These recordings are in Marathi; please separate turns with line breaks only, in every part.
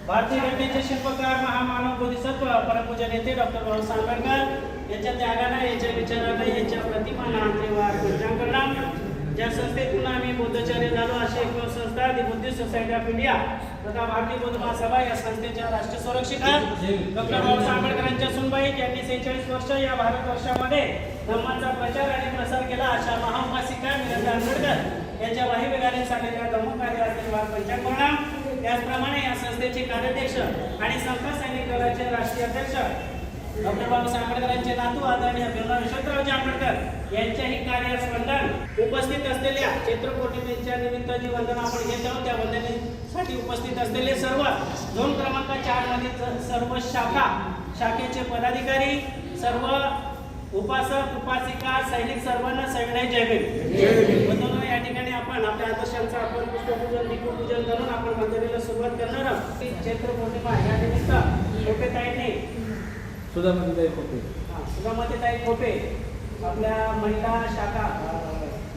भारतीय घटनेचे शिल्पकार महामानव बोधिसत्व परमपूज्य नेते डॉक्टर बाबासाहेब आंबेडकर यांच्या त्यागानं, यांच्या विचारानं, यांच्या प्रतिमांना अंतिमवार पूजन करणार. ज्या संस्थेतून आम्ही बुद्धचार्य झालो अशी एक संस्था दी बुद्धिस्ट सोसायटी ऑफ इंडिया तथा भारतीय बौद्ध महासभा या संस्थेच्या राष्ट्रीय सुरक्षिका डॉक्टर बाबासाहेब आंबेडकरांच्या सुनबाई यांनी 46 वर्ष या भारतवर्षामध्ये धम्माचा प्रचार आणि प्रसार केला. अशा महाउपासिका मीराबाई आंबेडकर यांच्या वाहिवेगाने चाललेल्या धम्मकार्यातील पंचांग प्रणाम. त्याचप्रमाणे या संस्थेचे कार्याध्यक्ष आणि संघ सैनिक दलाचे राष्ट्रीय अध्यक्ष डॉक्टर बाबासाहेब आंबेडकरांचे नातू आदरणीय भीमराव यशवंतरावजी आंबेडकर यांच्याही कार्यास्पंदन उपस्थित असलेल्या चैत्र पौर्णिमेच्या निमित्त जी वंदन आपण घेत आहोत त्या वंदनेसाठी उपस्थित असलेले सर्व झोन क्रमांक 4 मधील सर्व शाखेचे पदाधिकारी, सर्व उपासक उपासिका, सैनिक सर्वांना सविनय जय भीम. बंधूंनो, या ठिकाणी आपण आपल्या आदर्शांचं आपण पुष्पपूजन दीपपूजन करून आपण वंदनेला सुरुवात करणार आहोत. चैत्र पौर्णिमा या निमित्त खोपेताईंनी सुधामतीताई खोपे आपल्या महिला शाखा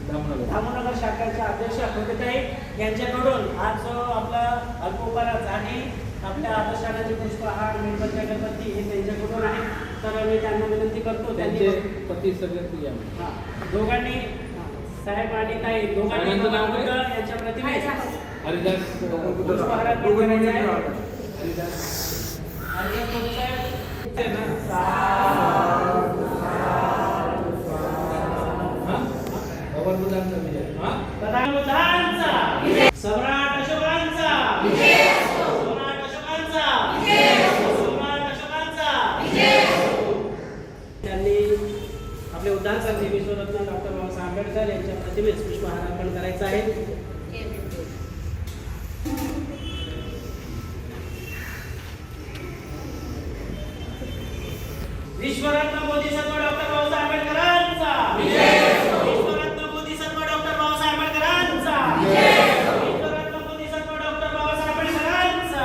धामनगर शाखेच्या अध्यक्ष खोपेताई यांच्याकडून आज आपला अल्पोपहार आणि आपल्या आदर्शाचे पुष्पहार मेणबत्त्या गणपती हे त्यांच्याकडून आहे. तर मी त्यांना विनंती करतो त्यांनी पती सगळे दोघांनी साहेब आणि ताई दोघांनी यांच्या प्रतिमेस पुष्पहारात सम्राट अशोकांचा त्यांनी आपले उद्धार सारखे विश्वरत्न डॉक्टर बाबासाहेब आंबेडकर यांच्या प्रतिमेस पुष्पहार अर्पण करायचा आहे. विश्वरत्न बोधिसत्व डॉक्टर बाबासाहेब आंबेडकरांचा, विश्वरत्न बोधिसत्व डॉक्टर बाबासाहेब आंबेडकरांचा, विश्वरत्न बोधिसत्व डॉक्टर बाबासाहेब आंबेडकरांचा.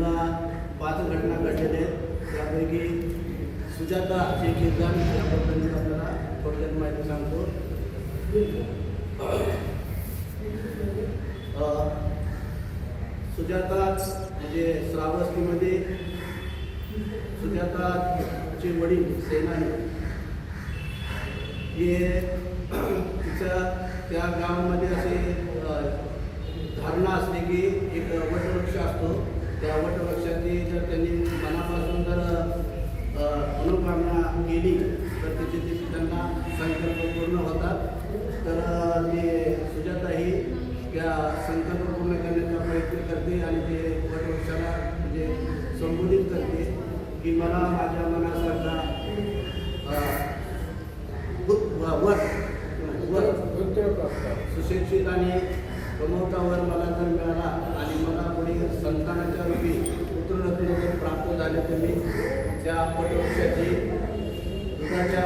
त्यांना 5 घटना घडलेल्या आहेत. त्यापैकी सुजाता जे किर्दार याबद्दल मी आपल्याला थोडक्यात माहिती सांगतो. सुजाता म्हणजे श्रावस्तीमध्ये सुजाताचे वडील सेनानी हे तिच्या त्या गावामध्ये असे धारणा असते की एक वटवृक्ष असतो. त्या वटवृक्षाची जर त्यांनी मनापासून जर मनोकामना केली तर त्याचे त्यांना संकल्प पूर्ण होतात. तर ते सुजाता ही त्या संकल्प पूर्ण करण्याचा प्रयत्न करते आणि ते वटवृक्षाला म्हणजे संबोधित करते की मला माझ्या मनासारखा सुशिक्षित आणि कमवतावर मला जर मिळाला आणि मला पुढे संतानाच्या रूपी पुत्ररत्न जर प्राप्त झाले तर मी त्या वटवृक्षाची दुधाच्या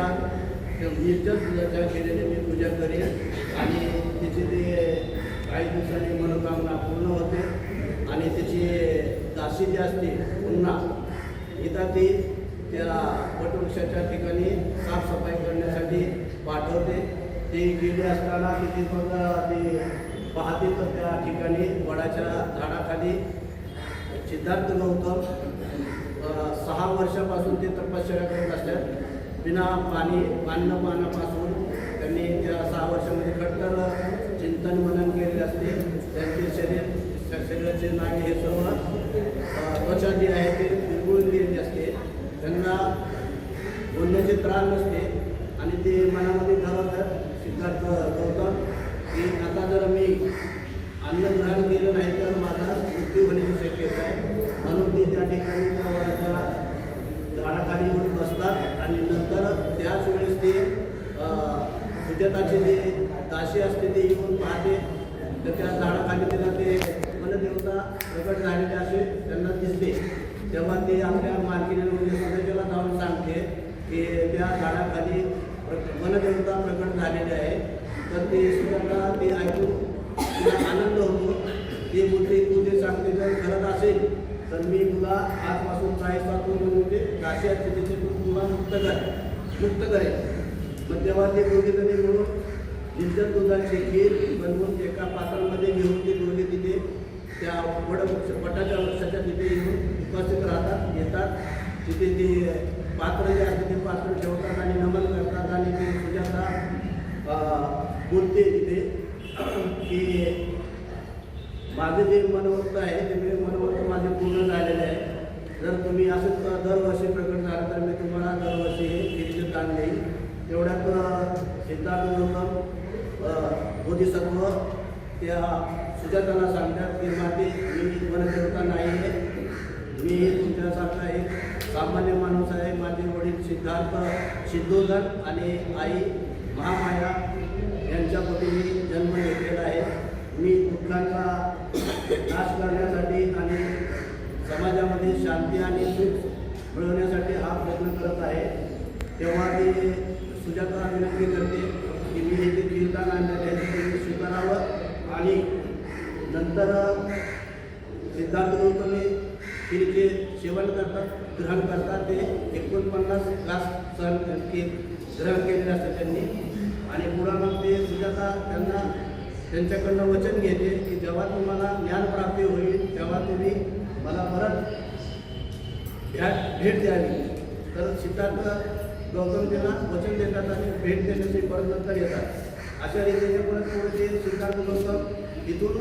निर्जल दुधाच्या केलेली मी पूजा करेन आणि तिची ते काही दिवसांनी मनोकामना पूर्ण होते आणि त्याची दासी जी असते पुन्हा इथं ती त्या वटवृक्षाच्या ठिकाणी साफसफाई करण्यासाठी पाठवते. ते गेले असताना तिथे मग ते पाहते तर त्या ठिकाणी वडाच्या झाडाखाली सिद्धार्थ गौतम 6 वर्षापासून ते तपश्चर्या करत असतात. बिना पाण्यापासून त्यांनी त्या 6 वर्षामध्ये कट्टर चिंतन मनन केलेले असते. त्यांचे शरीराचे नागे हे सर्व त्वचा जी आहे ते विरघळून गेलेली असते. त्यांना बोलण्याचे त्रास नसते आणि ते मनामध्ये ठरवतात सिद्धार्थ गौतम की आता जर मी अन्न ग्रहण केलं नाही तर माझा मृत्यू होण्याची शक्यता आहे. म्हणून ते त्या ठिकाणी त्या वडाच्या झाडाखाली येऊन बसतात आणि नंतर त्याच वेळेस ते सुजाताची जे दासी असते ते येऊन पाहते तर त्या झाडाखाली तिला ते वनदेवता प्रकट झालेले असे त्यांना दिसते. तेव्हा ते आपल्या मालकीने म्हणजे सुजाताला जाऊन सांगते की त्या झाडाखाली वनदेवता प्रकट झालेले आहे. तर ते सुजाता ते ऐकून तिला आनंद होतो. ते बोलते तू जे सांगते जर खरंच असेल तर मी तुला आजपासून 40 म्हणजे दासी असते तिथे तुला मुक्त करेल. मग तेव्हा ते दोघे जणी मिळून निर्जल दुधाची खीर बनवून एका पात्रामध्ये घेऊन ते दोघे तिथे त्या वटाच्या वृक्षाच्या तिथे येऊन उपस्थित राहतात येतात. तिथे ते पात्र जे असते ते पात्र ठेवतात आणि नमन करतात आणि ते सुजाता बोलते तिथे की माझे जे मनोवत आहे ते मनोवत माझे पूर्ण झालेले आहे. जर तुम्ही असंच दरवर्षी प्रकट झालं तर मी तुम्हाला दरवर्षी हे खिरीचे दान देईल. तेवढ्यात सिद्धार्थ गौतम बोधिसत्व त्या सुजाताला सांगतात की माते मी वनदेवता नाही आहे. मी तुमच्यासारखा एक सामान्य माणूस आहे. माझे वडील सिद्धार्थ सिद्धोधन आणि आई महामाया यांच्या पोटी मी जन्म घेतलेला आहे. मी दुःखांचा नाश करण्यासाठी आणि समाजामध्ये शांती आणि सुख मिळवण्यासाठी हा प्रयत्न करत आहे. तेव्हा ते सुजाता विनंती करते की मी हे जे कीर्तन आणलेले आहे ते तुम्ही स्वीकारावं आणि नंतर सिद्धार्थ गौतम खिरीचे सेवन करतात ग्रहण करतात. ते 49 घास ग्रहण केलेले असतात त्यांनी आणि पुढं मग ते सुजाता त्यांच्याकडनं वचन घेते की जेव्हा तुम्हाला ज्ञानप्राप्ती होईल तेव्हा तुम्ही मला परत भेट द्यावी. तर सिद्धार्थ गौतम त्यांना वचन देतात आणि भेट देण्याचे परत नंतर येतात. अशा रीतीने परत पुढे ते सिद्धार्थ गौतम इथून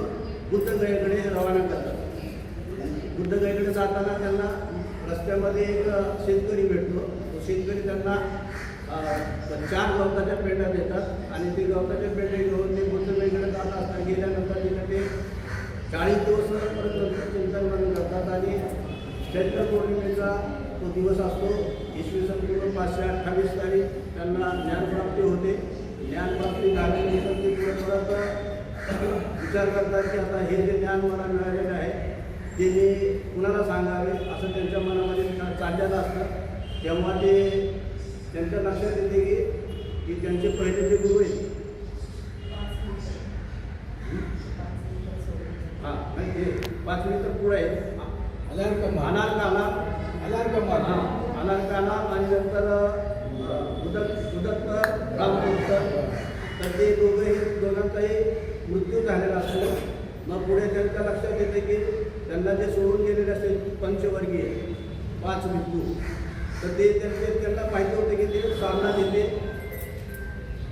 बुद्धगयेकडे रवाना करतात. बुद्धगयेकडे जाताना त्यांना रस्त्यामध्ये एक शेतकरी भेटतो. तो शेतकरी त्यांना 4 गवताच्या पेंड्या देतात आणि ते गवताच्या पेंड्या घेऊन ते बुद्धगयेकडे जात असतात. गेल्यानंतर तिथे ते 40 दिवस परत चिंतन मनन करतात आणि चैत्र पौर्णिमेचा तो दिवस असतो. इसवी सन पूर्व 528 तारीख त्यांना ज्ञानप्राप्ती होते. ज्ञानप्राप्ती झाल्यानंतर ते परत विचार करतात की आता हे जे ज्ञान मला मिळालेलं आहे ते मी कुणाला सांगावे असं त्यांच्या मनामध्ये चाललेलं असतं. तेव्हा ते त्यांच्या लक्षात येते की त्यांचे पहिले जे गुरु आहेत हां नाही ते 5 मिनिटं पुढे आहेत अनारकाना आणि नंतर उदत्त रामकृष्ण. तर ते दोघांचाही मृत्यू झालेला असतो. मग पुढे त्यांच्या लक्षात येते की त्यांना जे सोडून गेलेले असेल पंचवर्गीय 5 भिक्खू, तर ते त्यांना माहिती होते की ते सारनाथ येथे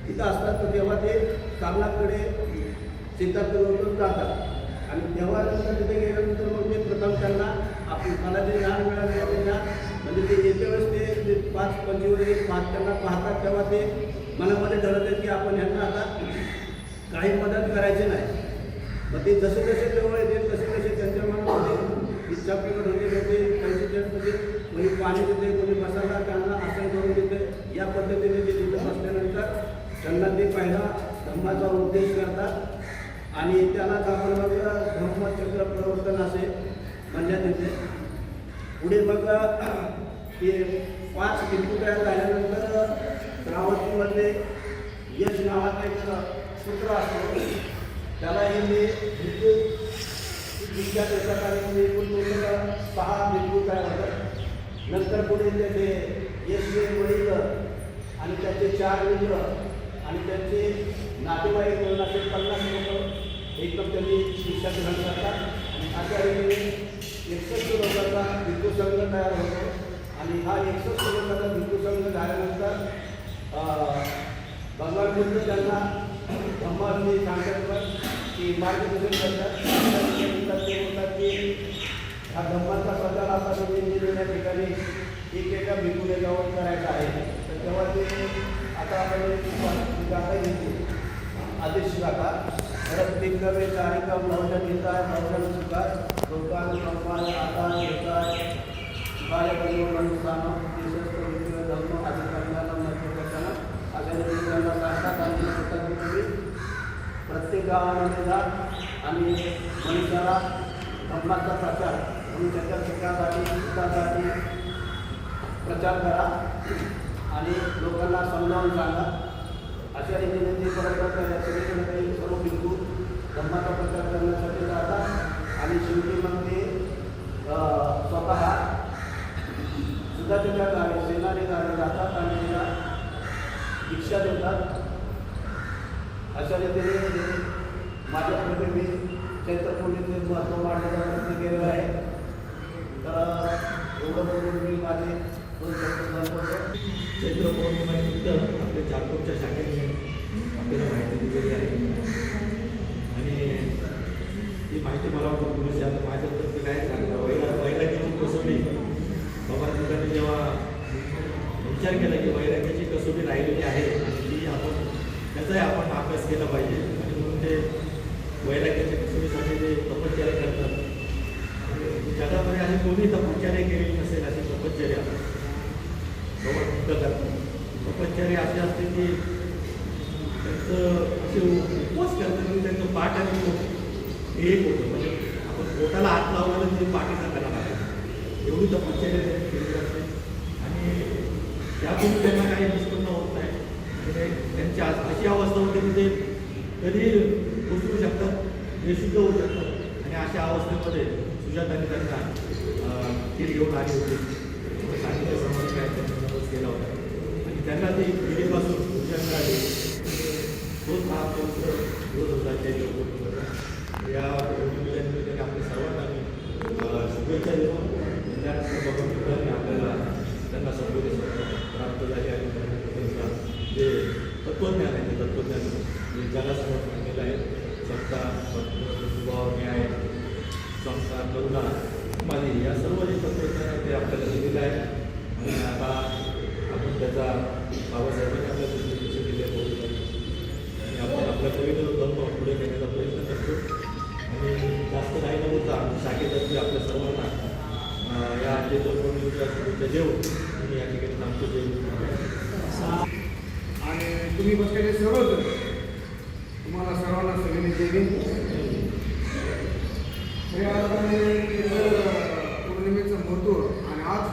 तिथं असतात. तर तेव्हा ते सारनाथकडे सिद्धार्थगौतम जातात आणि तेव्हा नंतर तिथे गेल्यानंतर मग ते प्रथम त्यांना मला जे ज्ञान मिळालं त्यांना म्हणजे ते येत्या वेळेस ते 5 पंचवर्गीय 5 त्यांना पाहतात तेव्हा ते मनामध्ये ठरवतात की आपण ह्यांना आता काही मदत करायची नाही. मग ते जसे जसे जवळ येते तसे तसे त्यांच्या मनामध्ये इच्छा प्रकट होते. ते पंचेचाळीसमध्ये कोणी पाणी देते, कोणी मसाला त्यांना आसन करून देते. या पद्धतीने ते तिथं बसल्यानंतर त्यांना ते पहिला धम्माचा उपदेश करतात आणि त्याला आपण मग धम्मचक्र प्रवर्तन असे म्हणण्यात येते. पुढे मग ते 5 भिक्खू तयार झाल्यानंतर श्रावस्तीमध्ये यश नावाचा एक सूत्र असतो. त्याला हे भिक्खू दीक्षा देतात आणि एकूण 6 भिक्खू तयार होतात. नंतर पुढे त्याचे यशचे वडील आणि त्याचे 4 मित्र आणि त्यांचे नातेवाईक मिळून असे 50 लोक एकदम त्यांनी दीक्षा ग्रहण करतात. आणि अशा रीतीने 61 लोकांचा भिक्खू संघ तयार होतो. आणि हा 61 लोकांचा भिक्खू संघ झाल्यानंतर भगवान बुद्ध त्यांना धम्माचे सांगतात की मार्गदर्शन करतात. ते बोलतात की हा धम्माचा प्रचार आता वेगवेगळ्या ठिकाणी एकेका भिक्खूने जाऊन करायचा आहे. तर तेव्हा ते आता आपण गाथा घेतो आदेश गाथा प्रत्येक नवे कार्यक्रम नवजन येतात नवजन सुखात लोकान संपाद आता येतात कार्यक्रम धर्म अधिकाऱ्यांना महत्व करताना अशा त्यांना सांगतात आणि तुम्ही प्रत्येक गावामध्ये जा आणि मनुष्याला धर्माचा प्रचार म्हणून त्याच्या सुखासाठी प्रचार करा आणि लोकांना समजावून सांगा. अशा रीतीने ते सगळीकडे काही सर्व भिक्खू धर्माचा प्रचार करण्यासाठी जातात आणि शेवटी मग ते स्वतः सुद्धा त्याच्या गावी सेनाने गावी जातात आणि त्याला दीक्षा देतात. अशा रीतीने माझ्याकडे मी चैत्रपौर्णिमेचे महत्त्व मांडण्याचा प्रयत्न केलेला आहे. तर एवढं बरोबर मी माझे 2 शब्द संपवतो.
चैत्रपौर्णिमेनिमित्त आपल्या जागरूकच्या शाखेने आपल्याला माहिती दिलेली आहे आणि ती माहिती मला पुरेशी आता माझ्याबद्दल काय सांगता वैराग्याची कसोटी बाबा तिकडे जेव्हा विचार केला की वैराग्याची कसोटी राहिलेली आहे आणि ती त्याचाही आपण अभ्यास केला पाहिजे आणि म्हणून ते वैराग्याच्या कसोटीसाठी ते तपश्चर्या करतात. जगामध्ये अशी कोणी तपश्चर्या केलेली नसेल अशी तपश्चर्या करतात. तपश्चर्या अशी असते की त्यांचं असे उपवास करतात की त्यांचं पाठ आणि एक होतं म्हणजे आपण पोटाला हात लावलं ते पाठीचा करायला लागेल एवढी तपश्चर्या त्यांनी केलेली असते आणि त्यातून त्यांना काही निष्पन्न होत नाही. म्हणजे त्यांची अशी अवस्था होते की ते कधी उचलू शकतात बेशुद्ध होऊ शकतात आणि अशा अवस्थेमध्ये सुजाताने त्यांना खीर घेऊन आली होती सांगितल्याप्रमाणे काय त्यांनी नमोद केला होता आणि त्यांना ती खिरीपासून पूजा मिळाली. तोच हा पवित्र रोज होता चैत्रपौर्णिमेचा. या पौर्णिमेनिमित्ताने आपल्या सर्वांना आम्ही शुभेच्छा देतो. त्यानंतर भगवान बुद्धांनी आपल्याला त्यांना संबोधित प्राप्त झाले आणि त्यांचा जे तत्त्वज्ञान आहे ते तत्त्वज्ञान जे जगासमोर मांडलेलं आहे. समता स्वभाव न्याय संस्कार करुणा समाधी या सर्व जे तत्त्वज्ञान आहे ते आपल्याला दिलेलं आहे आणि आता आपण त्याचा बाबासाहेबांनी आपल्या दृष्टीने दिले आणि आपण आपल्या पवित्र धर्म पुढे नेण्याचा प्रयत्न करतो आणि जास्त नाही न होता शाखेतर्फे आपल्या सर्वांना या चैत्रपौर्णिमेच्या शुभेच्छा देऊ आणि या ठिकाणी आमचे देऊ
आणि तुम्ही बसलेले सर्वजण तुम्हाला सर्वांना सगळ्यांनी देवीन. पौर्णिमेचं महत्त्व आणि आज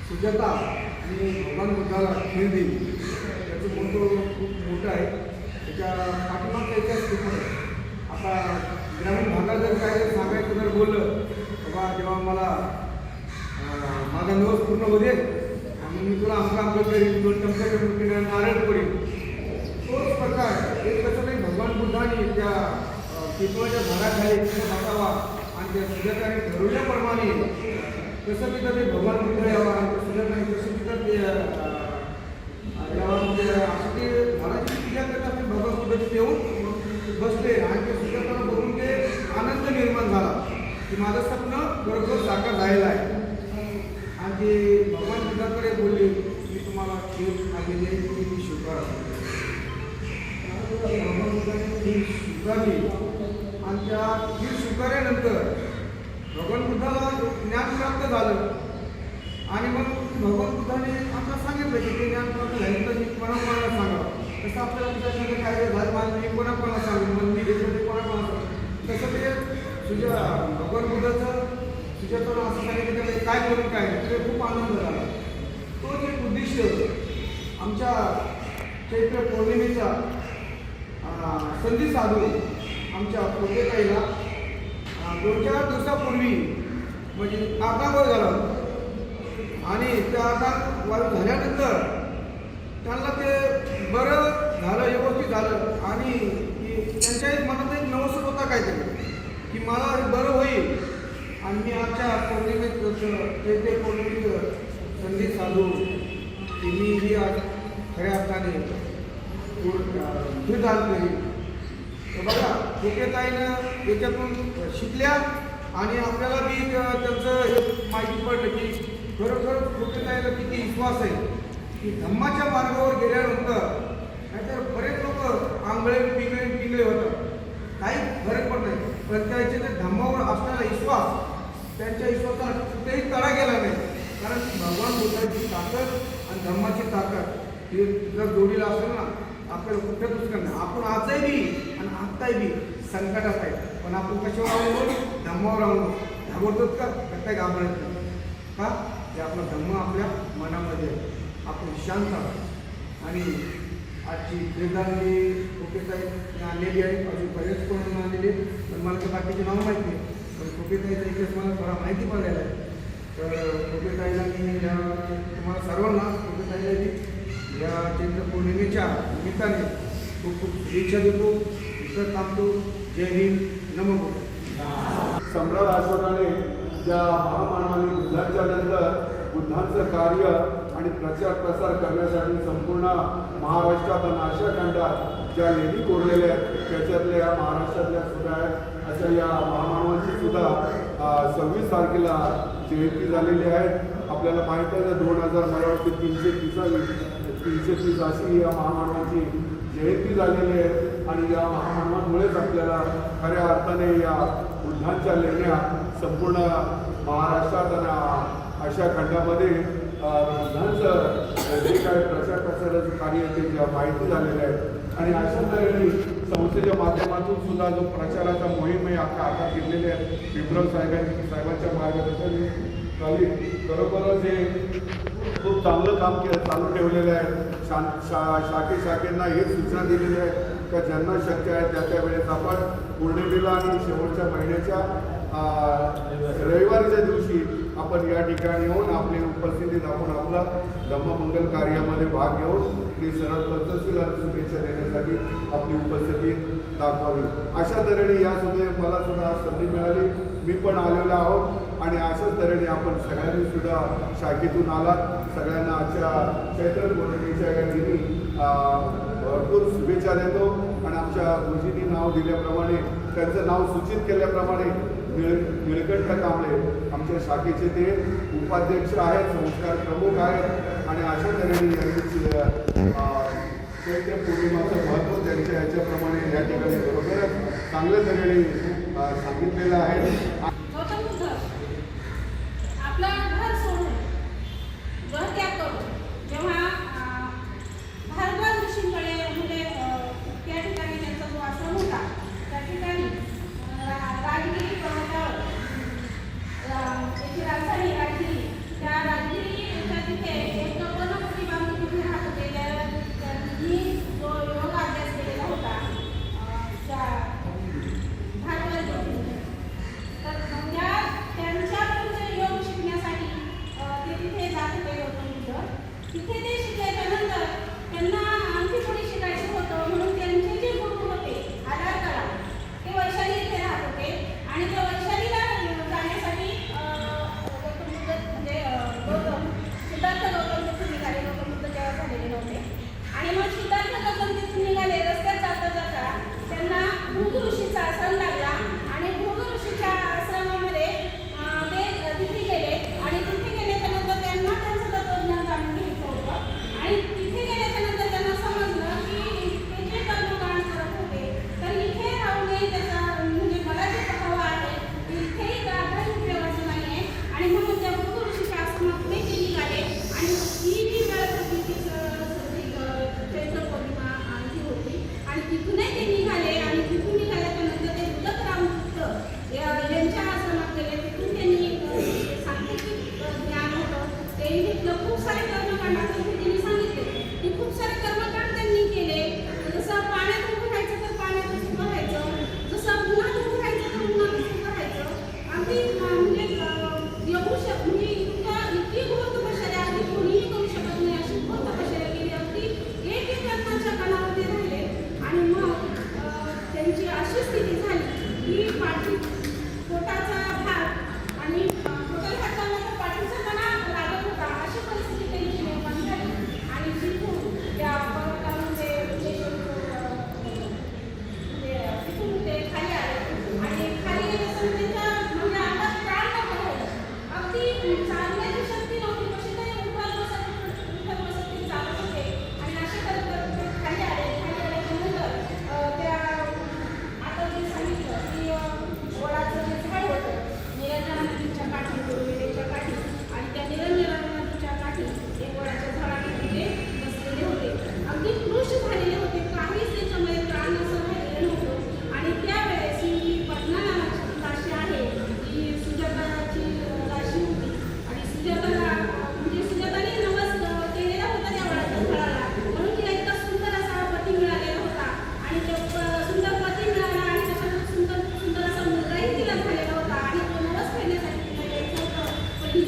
सुजाता आणि भगवान बुद्धाला खीर दिली त्याचं महत्त्व खूप मोठं आहे. त्याच्या पाठीमागचा इतिहास खूप आहे. आता ग्रामीण भागात जर काय सांगायचं जर बोललं बाबा जेव्हा मला माझा नवस पूर्ण होईल आणि मी तुला आमका करीन 2 टप्प्याच्या मुलीने नारळ पडेल. तोच प्रकार एक कसं नाही भगवान बुद्धाने त्या पिंपळाच्या झाडाखाली बसावा आणि त्या सुजाताने ठरवल्याप्रमाणे कसं तिथं ते भगवान बुद्ध यावा आणि त्या सुजाताने कसं तिथं ते यावा म्हणजे असं ते झाडाची पूजा करतात ते भगवान बुद्धाचे येऊन बसले आणि ते सुजाताला बघून ते आनंद निर्माण झाला की माझं स्वप्न बरोबर साकार झालेलं आहे. आणि ते भगवान बुद्धाकडे बोलले मी तुम्हाला खीर आलेली आहे ती मी स्वीकारा. भगवान बुद्धाने खीर स्वीकारली आणि त्या खीर स्वीकारल्यानंतर भगवान बुद्धाला ज्ञान प्राप्त झालं. आणि मग भगवान बुद्धाने आपल्याला सांगितलं की ते ज्ञान प्राप्त झालं तर मी कोणाकोणाला सांगावं. तसं आपल्याला तुझ्यासाठी काय झालं माझं मी कोणाकोणाला सांगू मग मी घेतलं ते कोणाकोणाला सांगू. तसं ते भगवान बुद्धाचं तुझ्याकडून असं सांगितलं की काय करून काय नाही ते खूप आनंद झाला. तोच एक उद्दिष्ट आमच्या चैत्र पौर्णिमेचा संधी साधून आमच्या पोटेताईला 2-4 दिवसापूर्वी म्हणजे आकांवर झाला आणि त्या आकार वायू झाल्यानंतर त्यांना ते बरं झालं व्यवस्थित झालं आणि त्यांच्या एक मनात एक नवस होता काहीतरी की मला हे बरं होईल. आणि मी आजच्या पौर्णिमेत चैत्र पौर्णिमेचं संधी साधून की मी ही आज खऱ्या अर्थाने निर्धार केली. तर बघा पोटेताईनं याच्यातून शिकल्या आणि आपल्याला बी त्यांचं हे माहिती पडलं की खरोखर पोटेताईला किती विश्वास आहे की धम्माच्या मार्गावर गेल्यानंतर नाहीतर बरेच लोक आंगळे पिंगळे होतात काही फरक पडत नाही पण त्याचे ते धम्मावर असलेला विश्वास त्यांच्या विश्वासाला कुठेही तडा गेला नाही. कारण भगवान बुद्धाची ताकद आणि धम्माची ताकद ही जर जोडीला असेल ना आपल्याला कुठं दुसरं नाही. आपण आजही बी आणि आत्ताही बी संकटात आहे पण आपण कशावर आवडतो धम्मावर आवडतो घाबरतोच का काय घाबरत नाही का ते आपला धम्म आपल्या मनामध्ये आपण शांत आहोत. आणि आजची श्रद्धांजली पोटेताई आणलेली आहे अजून बरेच कोण आणलेले पण मला तर बाकीचे नाव माहीत नाही पण पोटेताईचा इतिहास मला थोडा माहिती पडलेला आहे. तर पोटेताईला मी तुम्हाला सर्वांना पोटेताईला या चैत्र पौर्णिमेच्या निमित्ताने खूप खूप शुभेच्छा देतो. इतर थांबतो. जय हिंद. नमो बुद्ध.
सम्राट अशोकाने ज्या महामानवाने बुद्धांच्या नंतर बुद्धांचं कार्य आणि प्रचार प्रसार करण्यासाठी संपूर्ण महाराष्ट्रात आणि आशिया खंडात ज्या लेणी कोरलेल्या आहेत त्याच्यातल्या या महाराष्ट्रातल्या सुद्धा आहेत. अशा या महामानवांची सुद्धा 26 तारखेला जयंती झालेली आहे. आपल्याला माहीत आहे 2000 मला वाटते 330 अशी या महामानवांची जयंती झालेली आहे. आणि या महामानवांमुळेच आपल्याला खऱ्या अर्थाने या बुद्धांच्या लेण्या संपूर्ण महाराष्ट्रात आणि आशिया खंडामध्ये बुद्धांचं जे काही प्रचार प्रसाराचं कार्य ते ज्या माहिती झालेलं आहे. आणि अशा तऱ्हेने संस्थेच्या माध्यमातून सुद्धा जो प्रचाराचा मोहीम आहे आता घेतलेले आहे विक्रम साहेबांच्या मार्गदर्शनाखाली खरोखरच हे खूप चांगलं काम चालू ठेवलेलं आहे. शाखेंना हे सूचना दिलेली आहे का ज्यांना शक्य आहे त्या वेळेस आपण पौर्णिमेला आणि शेवटच्या महिन्याच्या रविवारच्या दिवशी आपण या ठिकाणी येऊन आपली उपस्थिती दाखवून आपला धम्ममंगल कार्यामध्ये भाग घेऊन ती सरळ पद्धतशीर आणि शुभेच्छा देण्यासाठी आपली उपस्थिती दाखवावी. अशा तऱ्हेने यासुद्धा मला सुद्धा संधी मिळाली. मी पण आलेलो आहोत आणि अशाच तऱ्हेने आपण सगळ्यांनी सुद्धा शाखेतून आलात. सगळ्यांना आजच्या चैत्र पौर्णिमेच्या या दिनी भरपूर शुभेच्छा देतो. आणि आमच्या गुरुजींनी नाव दिल्याप्रमाणे त्यांचं नाव सूचित केल्याप्रमाणे निळकंठ कांबळे आमच्या शाखेचे ते उपाध्यक्ष आहेत, संस्कार प्रमुख आहेत. आणि अशा तऱ्हेने यांनी चैत्र पौर्णिमाचं महत्त्व त्यांच्या ह्याच्याप्रमाणे या ठिकाणी बरोबरच चांगल्या तऱ्हेने सांगितलेलं आहे.
गौतम बुद्ध आपलं घर सोडून गृहत्याग करून जेव्हा भारद्वाज ऋषींकडे म्हणजे त्या ठिकाणी त्यांचा जो आश्रम होता त्या ठिकाणी राजगिरी पर्वतावर त्याची राजधानी राजगिरी त्या राजगिरीच्या तिथे एक कर्णकुटी बांधून तिथे राहत होते. त्यांनी जो योग अभ्यास केलेला होता त्या भारद्वाज ऋषींनी तर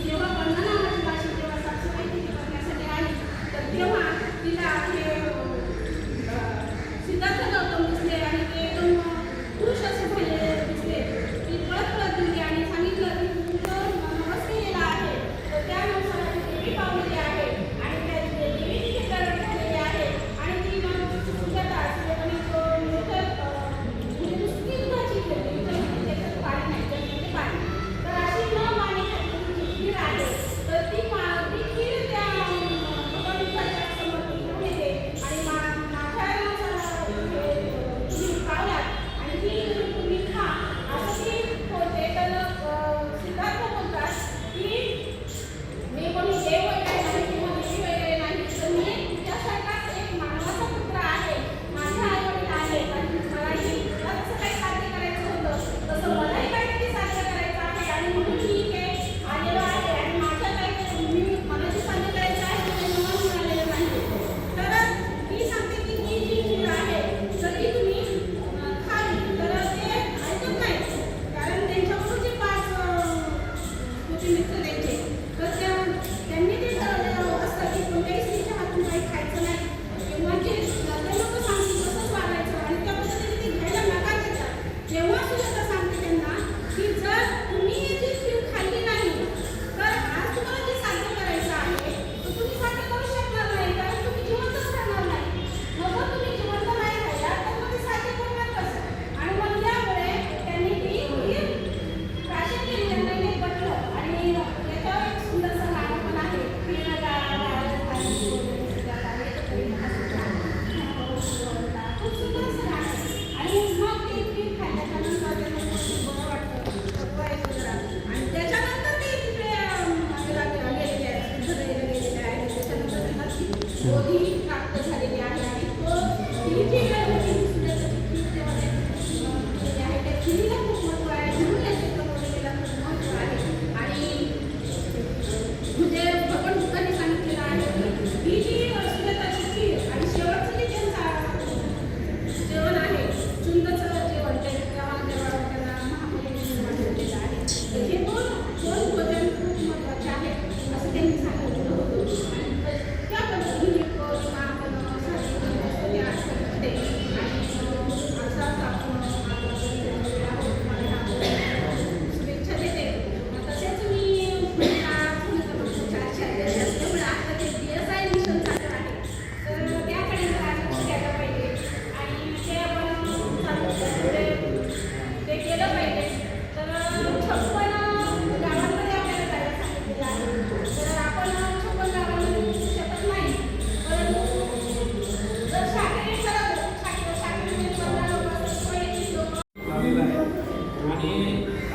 जेव्हा वंदना नावाची भाषा जेव्हा सासूबाई तिथे करण्यासाठी आली तर तेव्हा तिला हे सिद्धार्थ गौतम दिसले आणि ते एकदम पुरुष असे झालेले दिसले. ती पळत गेली आणि सांगितलं की तुमचं नवस केलेला आहे तर त्यानुसार देवी पावलेली आहे आणि त्या देवी तिथे प्रगट झालेली आहे आणि ती मग सुजाता सुजाताने तो म्हणजे नुसती दुधाची घेतली त्याच्यात पाणी नाही त्याच्यामध्ये पाणी तर अशी न पाणी खाली खीर आहे तर ती खीर त्या भगवंताच्या समोर घेऊन येते आणि माझ्या तुम्ही पावलात आणि ती तुम्ही खा असं ती होते. तर सिद्धार्थ बोलतात की मी कोणी देव वगैरे नाही किंवा देवी वगैरे नाही तर मी तुझ्यासारखाच एक मानवाचा पुत्र आहे. माझ्या आई वडील आहेत आणि मलाही तुला जसं काही साध्य करायचं होतं तसं मलाही काहीतरी साध्य करायचं आहे आणि म्हणून मी इथे आलेलो आहे आणि माझ्या काही मला जे साध्य करायचं आहे ते मला मिळालेलं नाही. तर मी सांगते की ही जी खीर आहे तर ती तुम्ही खावी तर ते ऐकत नाही कारण त्यांच्याकडून जे 5 होते मित्र त्यांचे तर त्यांनी ते ठरवलेलं असतं की कोणत्याही स्त्रीच्या हातून काही खायचं नाही किंवा जे ते लोक सांगतील तसंच वागायचं आणि त्या पद्धतीने ते घ्यायला नकार देतात. जेव्हा सुद्धा सांगते त्यांना की जर तुम्ही ही जी खीर खाल्ली नाही तर आज तुम्हाला जे साध्य करायचं आहे तर तुम्ही साध्य करू शकणार नाही कारण तुम्ही जिवंतच राहणार नाही. मग जर तुम्ही जिवंत नाही राहिला तर मग ते साध्य करणार कसं आणि मग त्यामुळे त्यांनी ती खीर प्राशन केली त्यांना नाही पटलं आणि याच्यावर एक सुंदरसं गाणं पण आहे खूप सुंदर असं गाणं आहे. आणि मग ते खीर खाल्ल्याच्या नंतर त्यांना खूप बरं वाटतं थकवा येतो जरा आणि त्याच्यानंतर ते तिकडे गेलेले आहेत गेलेले आहेत त्याच्यानंतर त्यांना ती बोधी प्राप्त झालेली आहे आणि ती जी वेळ होती ती सुजाताची खीर तेव्हा त्यांनी आहे त्या खिरीला खूप महत्त्व आहे म्हणून या क्षेत्रामध्ये खूप महत्त्व आहे. आणि म्हणजे भगवान बुद्धांनी सांगितलेलं आहे की ही जी सुजाताची खीर आणि शेवटचं जे त्यांचं जेवण आहे चुंदचं जेवण तेव्हा त्यांना महाबळेश्वर वाढवलेलं आहे. तर हे दोन भोजन खूप महत्त्वाचे आहेत असं त्यांनी सांगितलं होतं आणि त्या पद्धतीने शुभेच्छा देते. तसेच मी आता ते DSI मिशन चालू आहे तर त्याकडे जरा लक्ष द्यायला पाहिजे आणि ते आपण ते केलं पाहिजे. तर 56 गावांमध्ये आपल्याला जायला सांगितलेलं आहे तर आपण 56 गावांमध्ये दिसू शकत नाही परंतु जर शाखेने ठरवलं शाखेमध्ये 15 लोक असतात किंवा 21 लोक
झालेलं आहे आणि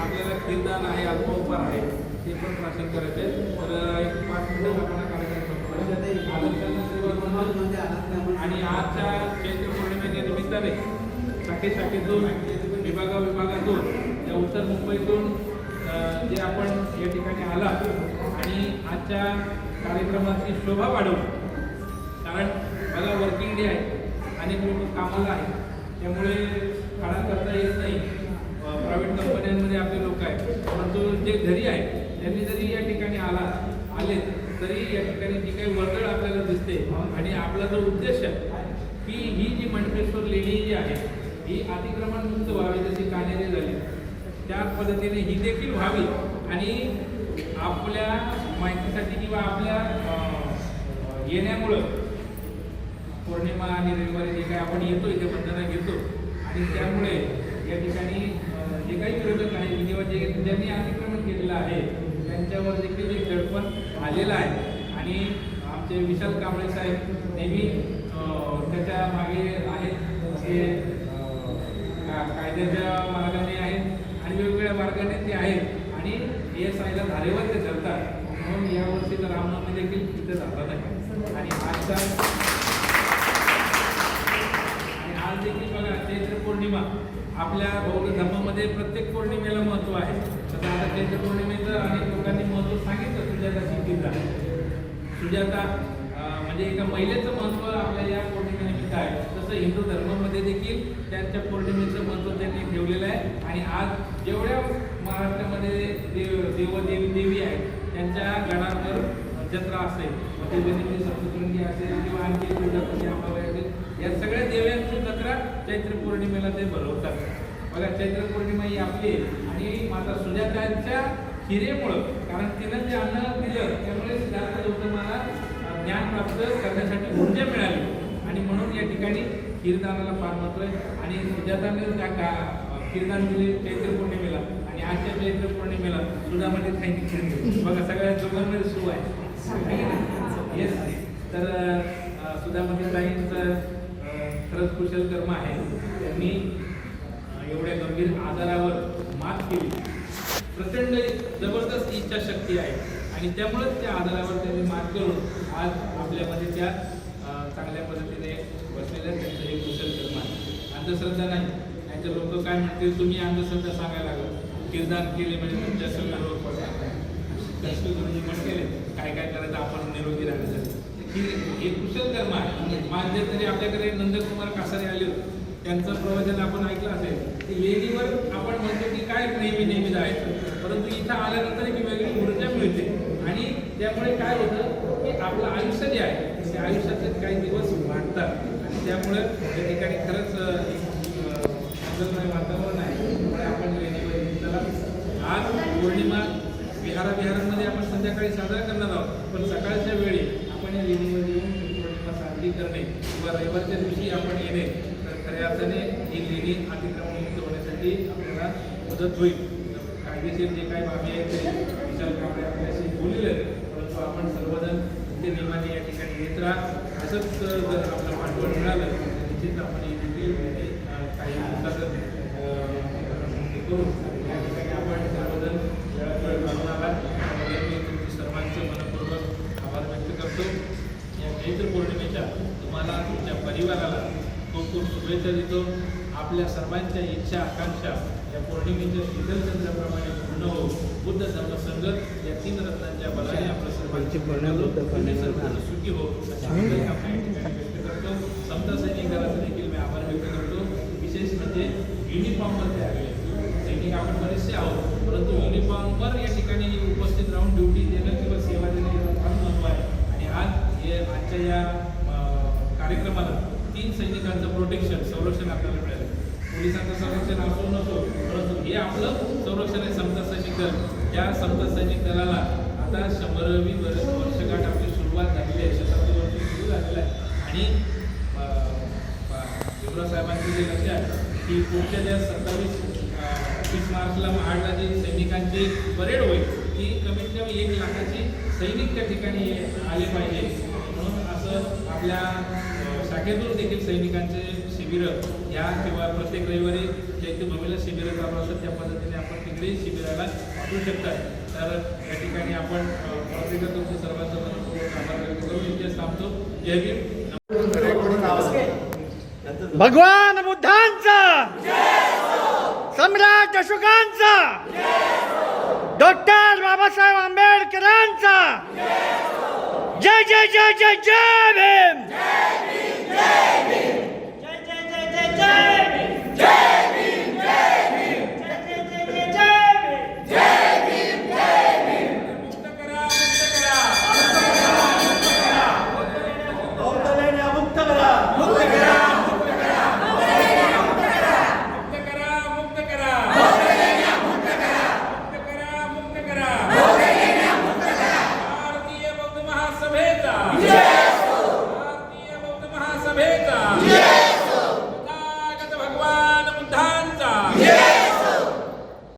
आपल्याला कीर्तन आहे अल्पोपहार आहे ते पण प्राशन करायचे आहेत. तर एक 5 मिनिटं आपण कार्यक्रम आणि आजच्या चैत्र पौर्णिमेच्या निमित्ताने शाखेतून विभागातून या उत्तर मुंबईतून जे आपण या ठिकाणी आला आणि आजच्या कार्यक्रमाची शोभा वाढवली कारण मला वर्किंग डे आहे अनेक लोक कामाला आहेत त्यामुळे खाडा करता येत नाही. प्रायव्हेट कंपन्यांमध्ये आपले लोक आहेत परंतु जे घरी आहेत त्यांनी जरी या ठिकाणी आले तरी या ठिकाणी जी काही वर्दळ आपल्याला दिसते आणि आपला जो उद्देश आहे की ही जी मंडपेश्वर लेणी जी आहे ही अतिक्रमणमुक्त व्हावी जशी कान्हेरी झाली त्या पद्धतीने ही देखील व्हावी आणि आपल्या माहितीसाठी किंवा आपल्या येण्यामुळं पौर्णिमा आणि रविवारी जे काही आपण येतो इथे वंदना घेतो आणि त्यामुळे या ठिकाणी जे काही विरोधक आहे किंवा ज्यांनी अतिक्रमण केलेलं आहे त्यांच्यावर देखील एक दडपण आलेलं आहे आणि आमचे विशाल कांबळे साहेब नेहमी त्याच्या मागे आहेत ते कायद्याच्या मार्गाने आहेत आणि वेगवेगळ्या मार्गाने ते आहेत आणि ASIला धारेवर ते धरतात म्हणून यावर्षी तर रामनवमी देखील तिथे झाला नाही आणि आज देखील बघा चैत्र पौर्णिमा आपल्या बौद्ध धर्मामध्ये प्रत्येक पौर्णिमेला महत्त्व आहे. तसं आता चैत्र पौर्णिमेचं अनेक लोकांनी महत्त्व सांगितलं सुजाताची खीर सुजाता म्हणजे एका महिलेचं महत्त्व आपल्या या पौर्णिमेनिमित्त आहे. तसं हिंदू धर्मामध्ये देखील त्यांच्या पौर्णिमेचं महत्त्व त्यांनी ठेवलेलं आहे आणि आज जेवढ्या महाराष्ट्रामध्ये देवी आहेत त्यांच्या गणांवर जत्रा असेल, मग ते गणपती सप्तशृंगी असेल किंवा आणखी तुळजाभवानी अंबाबाई असेल, या सगळ्या देव्यांची जत्रा चैत्र पौर्णिमेला ते भरवतात. बघा, चैत्र पौर्णिमा ही आपली आणि माता सुजातांच्या हिरेमुळं, कारण तिनं जे अन्न दिलं त्यामुळे सिद्धार्थ गौतमाला ज्ञान प्राप्त करण्यासाठी ऊर्जा मिळाली आणि म्हणून या ठिकाणी खीरदानाला फार महत्व आहे. आणि सुजाताने त्या खीरदान दिले चैत्र पौर्णिमेला आणि आजच्या चैत्र पौर्णिमेला सुधामध्ये खायची खीर दिली. बघा, सगळ्या दोघांमध्ये सुरू आहे. येस, तर सुधामध्ये ताईंचं खरंच कुशल कर्म आहे. त्यांनी एवढ्या गंभीर आजारावर मात केली. प्रचंड जबरदस्त इच्छाशक्ती आहे आणि त्यामुळेच त्या आजारावर त्यांनी मात करून आज आपल्यामध्ये त्या चांगल्या पद्धतीने बसलेल्या त्यांचं हे कुशल कर्म आहे. अंधश्रद्धा नाही. नाहीतर लोक काय म्हणतील, तुम्ही अंधश्रद्धा सांगायला लागला, किरदान केले म्हणजे तुमच्या सगळं रोग पडला, कष्टकरी म्हटले काय काय करायचं आपण निरोगी राहण्यासाठी. हे कुशल कर्म आहे. माझे तरी आपल्याकडे नंदकुमार कासारे आले होते, त्यांचं प्रवचन आपण ऐकलं असेल की लेणीवर आपण म्हणतो की काय नेहमी जायचं, परंतु इथं आल्यानंतर एक वेगळी ऊर्जा मिळते आणि त्यामुळे काय होतं की आपलं आयुष्य जे आहे ते आयुष्याचे काही दिवस वाढतात आणि त्यामुळे या ठिकाणी खरंच आनंदमय वातावरण आहे. त्यामुळे आपण लेणीवर चला. आज पौर्णिमा विहारामध्ये आपण संध्याकाळी साजरा करणार आहोत, पण सकाळच्या वेळी आपण या लेणीवर येऊन पौर्णिमा साजरी करणे किंवा रविवारच्या दिवशी आपण येणे तर खऱ्या अर्थाने ही लेणी अतिक्रमणमुक्त होण्यासाठी आपल्याला मदत होईल. कायदेशीर जे काही बाबी आहेत ते विशाल कांबळे आपल्याशी बोललेले आहेत, परंतु आपण सर्वजण ते नियमाने या ठिकाणी येत राहा. असंच जर आपलं पाठबळ मिळालं तर निश्चित आपण देखील काही दिवसातच करू. या ठिकाणी आपण सर्वजण वेळात लागून आला त्याबद्दल तुमची सर्वांचे मनपूर्वक आभार व्यक्त करतो. या चैत्र पौर्णिमेच्या तुम्हाला तुमच्या परिवाराला खूप खूप शुभेच्छा देतो. आपल्या सर्वांच्या इच्छा आकांक्षा या पौर्णिमेच्या शीतलचंद्राप्रमाणे पूर्ण हो. बुद्ध धर्म संगत या 3 रत्नांच्या बलाने आपल्या सर्वांची सर्व सुखी हो अशी आपण या ठिकाणी व्यक्त करतो. समता सैनिक दलाचा देखील मी आभार व्यक्त करतो. विशेष म्हणजे युनिफॉर्मवर ते आले सैनिक आपण बरेचसे आहोत, परंतु युनिफॉर्मवर या ठिकाणी उपस्थित राहून ड्युटी देणं किंवा सेवा देणं याला फार महत्त्व आहे. आणि आज आजच्या या कार्यक्रमाला 3 सैनिकांचं प्रोटेक्शन संरक्षण आपल्याला मिळालं. पोलिसांचं संरक्षण असो नसो, परंतु हे आपलं संरक्षण आहे समता सैनिक दल. या समता सैनिक दलाला आता 100वी वर्षगाठ आपली सुरुवात झालेली आहे, शताब्दी वर्ष सुरू झालेलं आहे. आणि शिवराज साहेबांचे जे लक्ष आहे की पुढच्या ज्या 27 मार्चला महाडला जी सैनिकांची परेड होईल ती कमीत कमी 1 लाखाची सैनिक त्या ठिकाणी आले पाहिजे. म्हणून असं आपल्या शाखेतून देखील सैनिकांचे शिबिरं या किंवा प्रत्येक रविवारी चैत्यभूमीला शिबिरं चालू असतात, त्या पद्धतीने आपण तिकडे शिबिराला वापरू शकतात. तर या ठिकाणी आपण प्रत्येक तुमचं सर्वांचं मनपूर्वक आभार व्यक्त करून इथेच थांबतो. जय भीम.
भगवान बुद्धांचा, सम्राट अशोकांचा, डॉक्टर बाबासाहेब आंबेडकरांचा जय जय जय जय जय भीम.